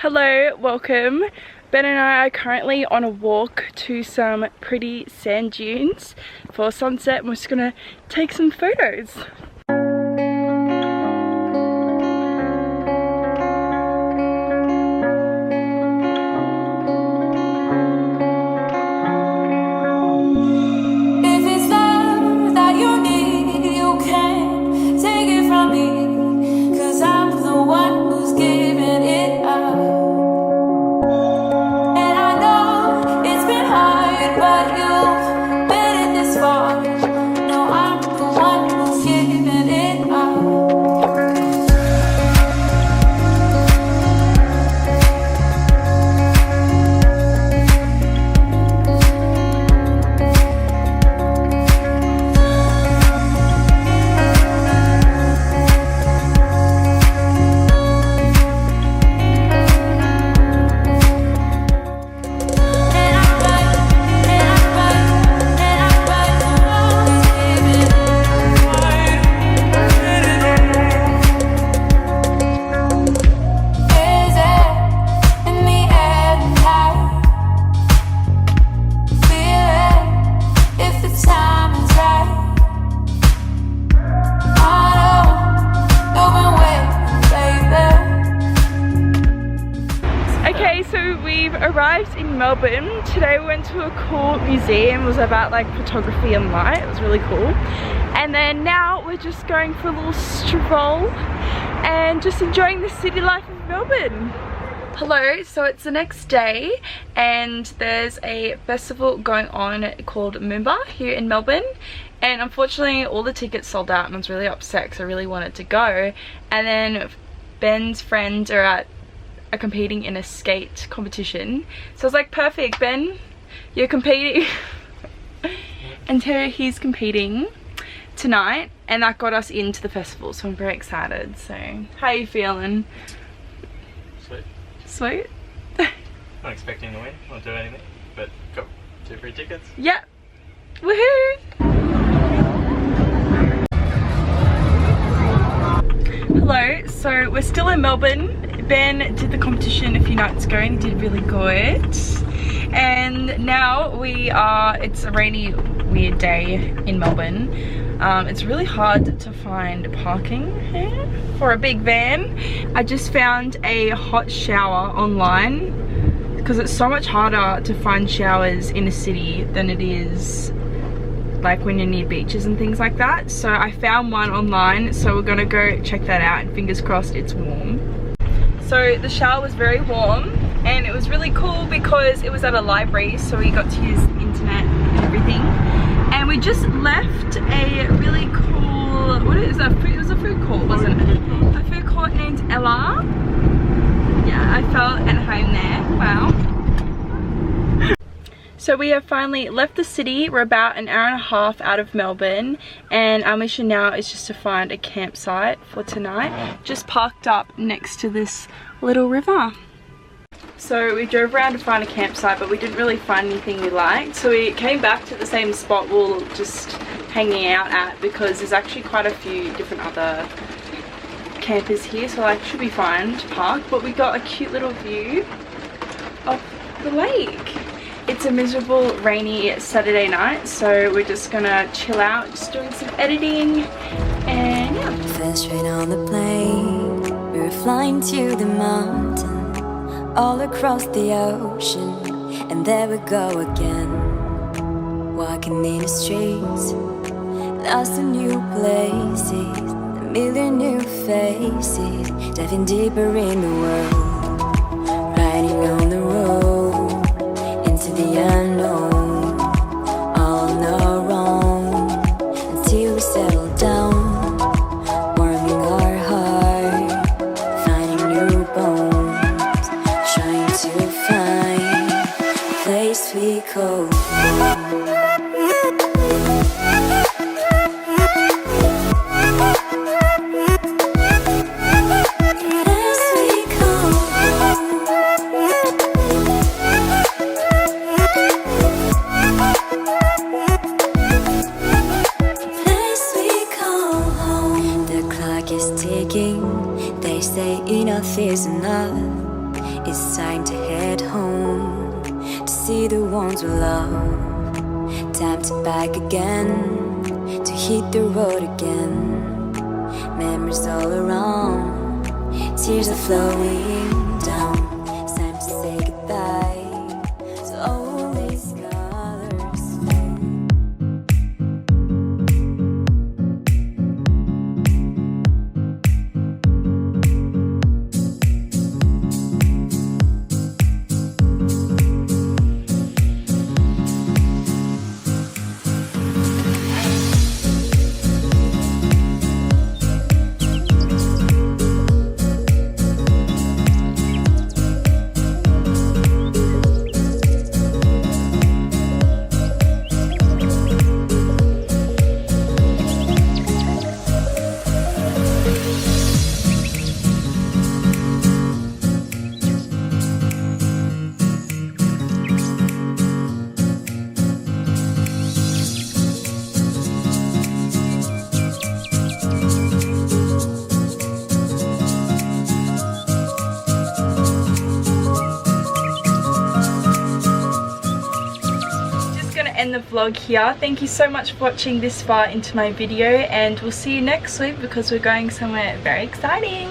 Hello, welcome. Ben and I are currently on a walk to some pretty sand dunes for sunset, and we're just gonna take some photos. Arrived in Melbourne. Today we went to a cool museum. It was about like photography and light. It was really cool. And then now we're just going for a little stroll and just enjoying the city life of Melbourne. Hello, so it's the next day and there's a festival going on called Moomba here in Melbourne, and unfortunately all the tickets sold out and I was really upset because I really wanted to go. And then Ben's friends are competing in a skate competition, so I was like, perfect, Ben, you're competing. And he's competing tonight, and that got us into the festival, so I'm very excited. So how are you feeling? Sweet. Not expecting to win or do anything, but got 2 free tickets. Yep. Woohoo! Hello, so we're still in Melbourne. Ben did the competition a few nights ago and he did really good. And now it's a rainy, weird day in Melbourne. It's really hard to find parking here for a big van. I just found a hot shower online because it's so much harder to find showers in a city than it is like when you're near beaches and things like that. So I found one online, so we're gonna go check that out and fingers crossed it's warm. So the shower was very warm and it was really cool because it was at a library, so we got to use the internet and everything. And we just left a really cool, what is that? It was a food court, wasn't it? A food court named Ella. Yeah, I felt at home there. Wow. So we have finally left the city. We're about an hour and a half out of Melbourne, and our mission now is just to find a campsite for tonight. Just parked up next to this little river. So we drove around to find a campsite, but we didn't really find anything we liked. So we came back to the same spot we were just hanging out at, because there's actually quite a few different other campers here, so like should be fine to park. But we got a cute little view of the lake. It's a miserable rainy Saturday night, so we're just gonna chill out, just doing some editing, and yeah. First rain on the plane, we were flying to the mountain, all across the ocean, and there we go again. Walking in the streets, lost in new places, a million new faces, diving deeper in the world, riding on the road into the unknown, all on our own, until we settle down, warming our heart, finding new bones, trying to find a place we call home. Place we call It's time to head home, to see the ones we love. Time to back again, to hit the road again. Memories all around, tears are flowing down. It's time to say goodbye to all these colors fade. End the vlog here. Thank you so much for watching this far into my video, and we'll see you next week because we're going somewhere very exciting.